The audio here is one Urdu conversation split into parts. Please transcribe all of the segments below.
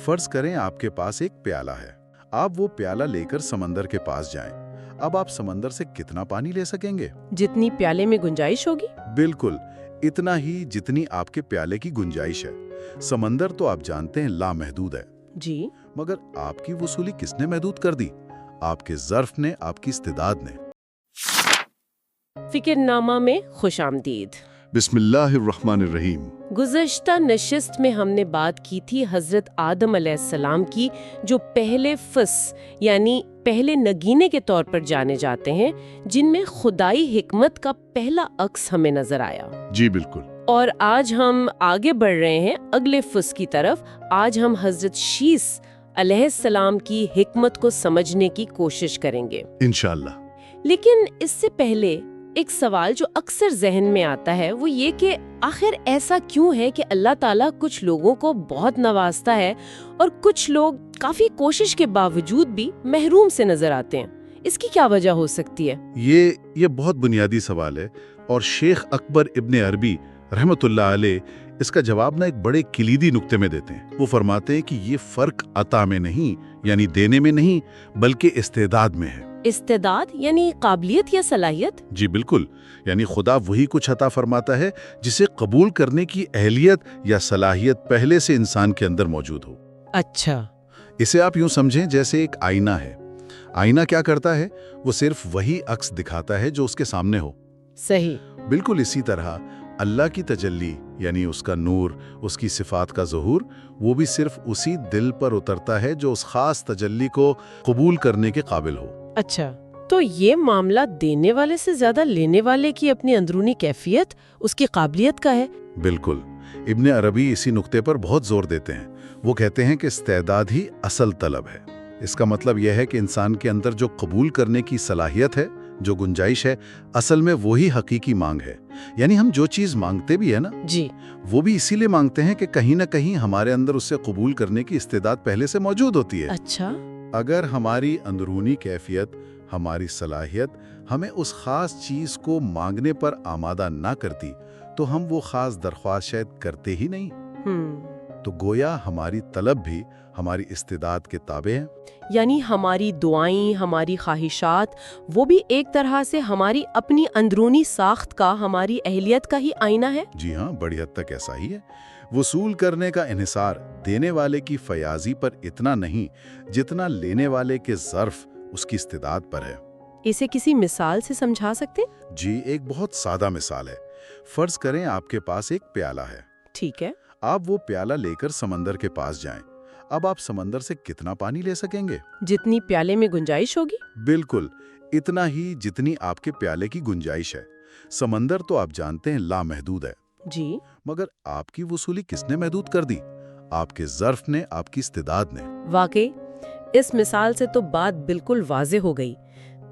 فرض کریں آپ کے پاس ایک پیالہ ہے، آپ وہ پیالہ لے کر سمندر کے پاس جائیں۔ اب آپ سمندر سے کتنا پانی لے سکیں گے؟ جتنی پیالے میں گنجائش ہوگی۔ بالکل اتنا ہی جتنی آپ کے پیالے کی گنجائش ہے۔ سمندر تو آپ جانتے ہیں لامحدود ہے، جی، مگر آپ کی وصولی کس نے محدود کر دی؟ آپ کے ظرف نے، آپ کی استعداد نے۔ فکر نامہ میں خوش آمدید۔ بسم اللہ الرحمن الرحیم۔ گزشتہ نشست میں ہم نے بات کی تھی حضرت آدم علیہ السلام کی، جو پہلے فس یعنی پہلے نگینے کے طور پر جانے جاتے ہیں، جن میں خدائی حکمت کا پہلا عکس ہمیں نظر آیا۔ جی بالکل۔ اور آج ہم آگے بڑھ رہے ہیں اگلے فس کی طرف۔ آج ہم حضرت شیس علیہ السلام کی حکمت کو سمجھنے کی کوشش کریں گے انشاءاللہ۔ لیکن اس سے پہلے ایک سوال جو اکثر ذہن میں آتا ہے وہ یہ کہ آخر ایسا کیوں ہے کہ اللہ تعالیٰ کچھ لوگوں کو بہت نوازتا ہے اور کچھ لوگ کافی کوشش کے باوجود بھی محروم سے نظر آتے ہیں؟ اس کی کیا وجہ ہو سکتی ہے؟ یہ بہت بنیادی سوال ہے، اور شیخ اکبر ابن عربی رحمۃ اللہ علیہ اس کا جواب ایک بڑے کلیدی نقطے میں دیتے ہیں۔ وہ فرماتے ہیں کہ یہ فرق عطا میں نہیں، یعنی دینے میں نہیں، بلکہ استعداد میں ہے۔ استعداد یعنی قابلیت یا صلاحیت؟ جی بالکل، یعنی خدا وہی کچھ عطا فرماتا ہے جسے قبول کرنے کی اہلیت یا صلاحیت پہلے سے انسان کے اندر موجود ہو۔ اچھا، اسے آپ یوں سمجھیں جیسے ایک آئینہ ہے۔ آئینہ کیا کرتا ہے؟ وہ صرف وہی عکس دکھاتا ہے جو اس کے سامنے ہو۔ صحیح۔ بالکل اسی طرح اللہ کی تجلی یعنی اس کا نور، اس کی صفات کا ظہور، وہ بھی صرف اسی دل پر اترتا ہے جو اس خاص تجلی کو قبول کرنے کے قابل ہو۔ اچھا، تو یہ معاملہ دینے والے سے زیادہ لینے والے کی اپنی اندرونی کیفیت، اس کی قابلیت کا ہے؟ بالکل۔ ابن عربی اسی نقطے پر بہت زور دیتے ہیں۔ وہ کہتے ہیں کہ استعداد ہی اصل طلب ہے۔ اس کا مطلب یہ ہے کہ انسان کے اندر جو قبول کرنے کی صلاحیت ہے، جو گنجائش ہے، اصل میں وہی حقیقی مانگ ہے۔ یعنی ہم جو چیز مانگتے بھی ہے نا، جی، وہ بھی اسی لیے مانگتے ہیں کہ کہیں نہ کہیں ہمارے اندر اسے قبول کرنے کی استعداد پہلے سے موجود ہوتی ہے۔ اچھا، اگر ہماری اندرونی کیفیت، ہماری صلاحیت ہمیں اس خاص چیز کو مانگنے پر آمادہ نہ کرتی تو ہم وہ خاص درخواست شاید کرتے ہی نہیں۔ تو گویا ہماری طلب بھی ہماری استعداد کے تابع ہے۔ یعنی ہماری دعائیں، ہماری خواہشات، وہ بھی ایک طرح سے ہماری اپنی اندرونی ساخت کا، ہماری اہلیت کا ہی آئینہ ہے؟ جی ہاں، بڑی حد تک ایسا ہی ہے۔ وصول کرنے کا انحصار دینے والے کی فیاضی پر اتنا نہیں جتنا لینے والے کے ظرف، اس کی استعداد پر ہے۔ اسے کسی مثال سے سمجھا سکتے؟ جی، ایک بہت سادہ مثال ہے۔ فرض کریں آپ کے پاس ایک پیالہ ہے۔ ٹھیک ہے۔ آپ وہ پیالہ لے کر سمندر کے پاس جائیں۔ اب آپ سمندر سے کتنا پانی لے سکیں گے؟ جتنی پیالے میں گنجائش ہوگی۔ بالکل اتنا ہی جتنی آپ کے پیالے کی گنجائش ہے۔ سمندر تو آپ جانتے ہیں لامحدود ہے، جی، مگر آپ کی وصولی کس نے محدود کر دی؟ آپ کے ظرف نے، آپ کی استعداد نے۔ واقعی اس مثال سے تو بات بالکل واضح ہو گئی۔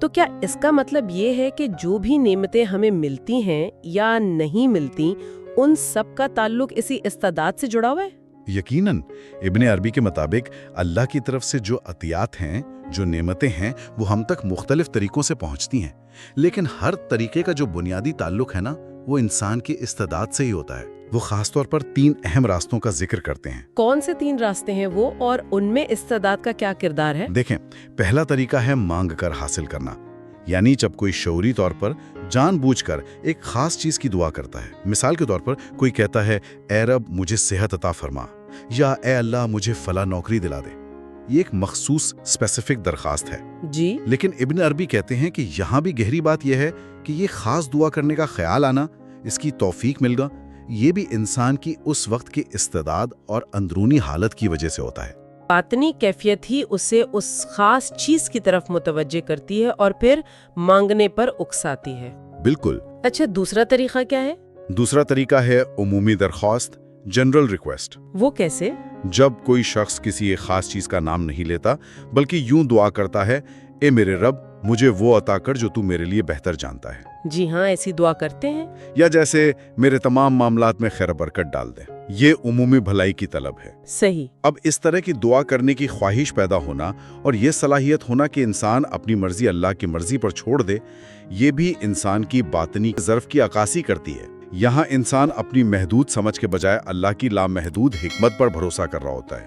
تو کیا اس کا مطلب یہ ہے کہ جو بھی نعمتیں ہمیں ملتی ہیں یا نہیں ملتی، ان سب کا تعلق اسی استعداد سے جڑا ہوا ہے؟ یقیناً، ابن عربی کے مطابق اللہ کی طرف سے جو عطیات ہیں، جو نعمتیں ہیں، وہ ہم تک مختلف طریقوں سے پہنچتی ہیں، لیکن ہر طریقے کا جو بنیادی تعلق ہے نا، وہ انسان کی استعداد سے ہی ہوتا ہے۔ وہ خاص طور پر 3 اہم راستوں کا ذکر کرتے ہیں۔ کون سے 3 راستے ہیں وہ، اور ان میں استعداد کا کیا کردار ہے؟ دیکھیں، پہلا طریقہ ہے مانگ کر حاصل کرنا، یعنی جب کوئی شعوری طور پر جان بوجھ کر ایک خاص چیز کی دعا کرتا ہے۔ مثال کے طور پر کوئی کہتا ہے، اے رب مجھے صحت عطا فرما، یا اے اللہ مجھے فلاں نوکری دلا دے۔ یہ ایک مخصوص اسپیسیفک درخواست ہے۔ جی، لیکن ابن عربی کہتے ہیں کہ یہاں بھی گہری بات یہ ہے کہ یہ خاص دعا کرنے کا خیال آنا، اس کی توفیق ملنا، یہ بھی انسان کی اس وقت کی استعداد اور اندرونی حالت کی وجہ سے ہوتا ہے۔ باطنی کیفیت ہی اسے اس خاص چیز کی طرف متوجہ کرتی ہے اور پھر مانگنے پر اکساتی ہے۔ بالکل۔ اچھا، دوسرا طریقہ کیا ہے؟ دوسرا طریقہ ہے عمومی درخواست، جنرل ریکویسٹ۔ وہ کیسے؟ جب کوئی شخص کسی ایک خاص چیز کا نام نہیں لیتا، بلکہ یوں دعا کرتا ہے، اے میرے رب مجھے وہ عطا کر جو تو میرے لیے بہتر جانتا ہے۔ جی ہاں، ایسی دعا کرتے ہیں۔ یا جیسے میرے تمام معاملات میں خیر برکت ڈال دے۔ یہ عمومی بھلائی کی طلب ہے۔ صحیح۔ اب اس طرح کی دعا کرنے کی خواہش پیدا ہونا اور یہ صلاحیت ہونا کہ انسان اپنی مرضی اللہ کی مرضی پر چھوڑ دے، یہ بھی انسان کی باطنی ظرف کی عکاسی کرتی ہے۔ یہاں انسان اپنی محدود سمجھ کے بجائے اللہ کی لامحدود حکمت پر بھروسہ کر رہا ہوتا ہے،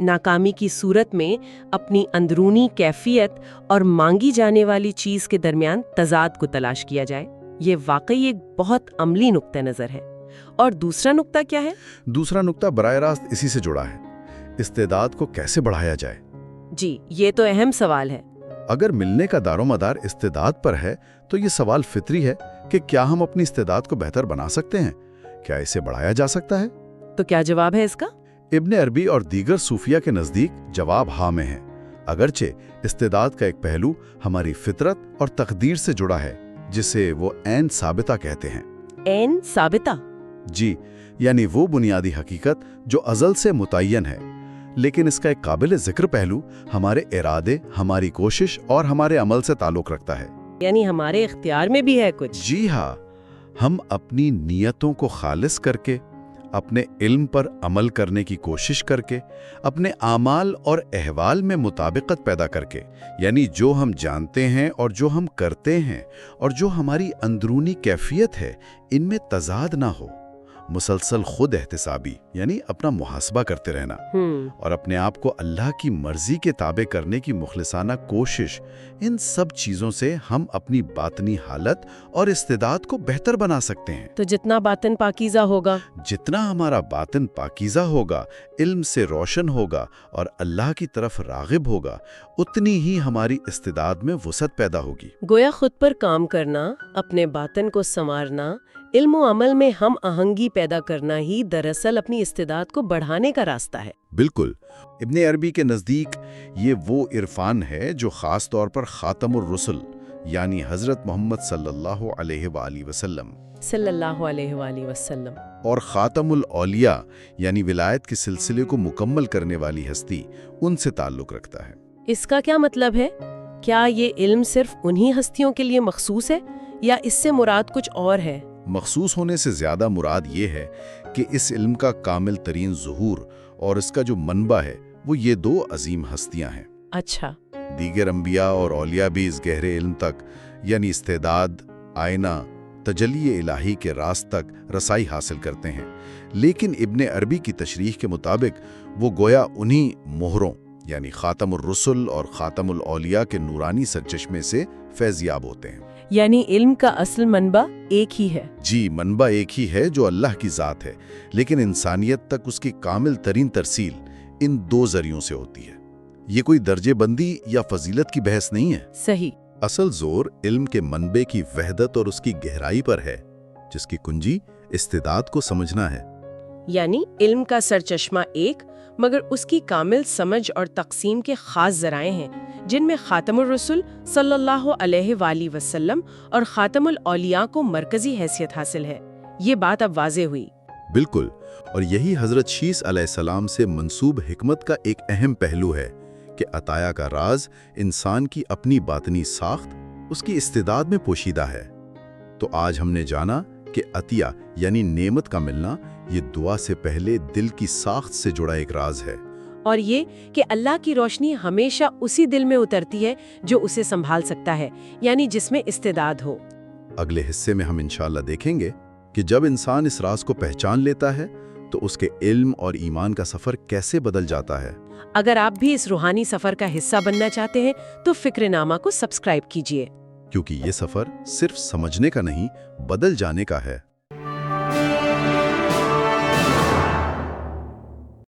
ناکامی کی صورت میں اپنی اندرونی کیفیت اور مانگی جانے والی چیز کے درمیان تضاد کو تلاش کیا جائے، یہ واقعی ایک بہت عملی نقطہ نظر ہے۔ اور دوسرا نقطہ کیا ہے؟ دوسرا نقطہ براہ راست اسی سے جڑا ہے، استعداد کو کیسے بڑھایا جائے۔ جی، یہ تو اہم سوال ہے۔ اگر ملنے کا دار و مدار استعداد پر ہے تو یہ سوال فطری ہے کہ کیا ہم اپنی استعداد کو بہتر بنا سکتے ہیں؟ کیا اسے بڑھایا جا سکتا ہے؟ تو کیا جواب ہے اس کا؟ ابن عربی اور دیگر صوفیہ کے نزدیک جواب ہاں میں ہے۔ اگرچہ استعداد کا ایک پہلو ہماری فطرت اور تقدیر سے جڑا ہے، جسے وہ عین ثابتہ کہتے ہیں۔ عین ثابتہ؟ جی، یعنی وہ بنیادی حقیقت جو ازل سے متعین ہے، لیکن اس کا ایک قابل ذکر پہلو ہمارے ارادے، ہماری کوشش اور ہمارے عمل سے تعلق رکھتا ہے۔ یعنی ہمارے اختیار میں بھی ہے کچھ؟ جی ہاں، ہم اپنی نیتوں کو خالص کر کے، اپنے علم پر عمل کرنے کی کوشش کر کے، اپنے اعمال اور احوال میں مطابقت پیدا کر کے، یعنی جو ہم جانتے ہیں اور جو ہم کرتے ہیں اور جو ہماری اندرونی کیفیت ہے، ان میں تضاد نہ ہو، مسلسل خود احتسابی یعنی اپنا محاسبہ کرتے رہنا اور اپنے آپ کو اللہ کی مرضی کے تابع کرنے کی مخلصانہ کوشش، ان سب چیزوں سے ہم اپنی باطنی حالت اور استعداد کو بہتر بنا سکتے ہیں۔ تو جتنا باطن پاکیزہ ہوگا، جتنا ہمارا باطن پاکیزہ ہوگا، علم سے روشن ہوگا اور اللہ کی طرف راغب ہوگا، اتنی ہی ہماری استعداد میں وسعت پیدا ہوگی۔ گویا خود پر کام کرنا، اپنے باطن کو سنوارنا، علم و عمل میں ہم آہنگی پیدا کرنا ہی دراصل اپنی استعداد کو بڑھانے کا راستہ ہے۔ بالکل، ابن عربی کے نزدیک یہ وہ عرفان ہے جو خاص طور پر خاتم الرسل یعنی حضرت محمد صلی اللہ علیہ وآلہ وسلم اور خاتم الاولیاء یعنی ولایت کے سلسلے کو مکمل کرنے والی ہستی، ان سے تعلق رکھتا ہے۔ اس کا کیا مطلب ہے؟ کیا یہ علم صرف انہی ہستیوں کے لیے مخصوص ہے یا اس سے مراد کچھ اور ہے؟ مخصوص ہونے سے زیادہ مراد یہ ہے کہ اس علم کا کامل ترین ظہور اور اس کا جو منبع ہے وہ یہ دو عظیم ہستیاں ہیں۔ اچھا، دیگر انبیاء اور اولیاء بھی اس گہرے علم تک یعنی استعداد، آئینہ، تجلی الہی کے راز تک رسائی حاصل کرتے ہیں، لیکن ابن عربی کی تشریح کے مطابق وہ گویا انہی مہروں یعنی خاتم الرسل اور خاتم الاولیاء کے نورانی سرچشمے سے فیضیاب ہوتے ہیں۔ یعنی علم کا اصل منبع ایک ہی ہے؟ جی، منبع ایک ہی ہے جو اللہ کی ذات ہے، لیکن انسانیت تک اس کی کامل ترین ترسیل ان دو ذریعوں سے ہوتی ہے۔ یہ کوئی درجے بندی یا فضیلت کی بحث نہیں ہے۔ صحیح۔ اصل زور علم کے منبع کی وحدت اور اس کی گہرائی پر ہے، جس کی کنجی استعداد کو سمجھنا ہے۔ یعنی علم کا سرچشمہ ایک، مگر اس کی کامل سمجھ اور تقسیم کے خاص ذرائع ہیں، جن میں خاتم الرسل صلی اللہ علیہ وآلہ وسلم اور خاتم الاولیاء کو مرکزی حیثیت حاصل ہے۔ یہ بات اب واضح ہوئی۔ بالکل، اور یہی حضرت شیس علیہ السلام سے منسوب حکمت کا ایک اہم پہلو ہے کہ عطایا کا راز انسان کی اپنی باطنی ساخت، اس کی استعداد میں پوشیدہ ہے۔ تو آج ہم نے جانا کہ عطیہ یعنی نعمت کا ملنا یہ دعا سے پہلے دل کی ساخت سے جڑا ایک راز ہے، اور یہ کہ اللہ کی روشنی ہمیشہ اسی دل میں اترتی ہے جو اسے سنبھال سکتا ہے، یعنی جس میں استعداد ہو۔ اگلے حصے میں ہم انشاءاللہ دیکھیں گے کہ جب انسان اس راز کو پہچان لیتا ہے تو اس کے علم اور ایمان کا سفر کیسے بدل جاتا ہے۔ اگر آپ بھی اس روحانی سفر کا حصہ بننا چاہتے ہیں تو فکر نامہ کو سبسکرائب کیجیے، کیونکہ یہ سفر صرف سمجھنے کا نہیں، بدل جانے کا ہے۔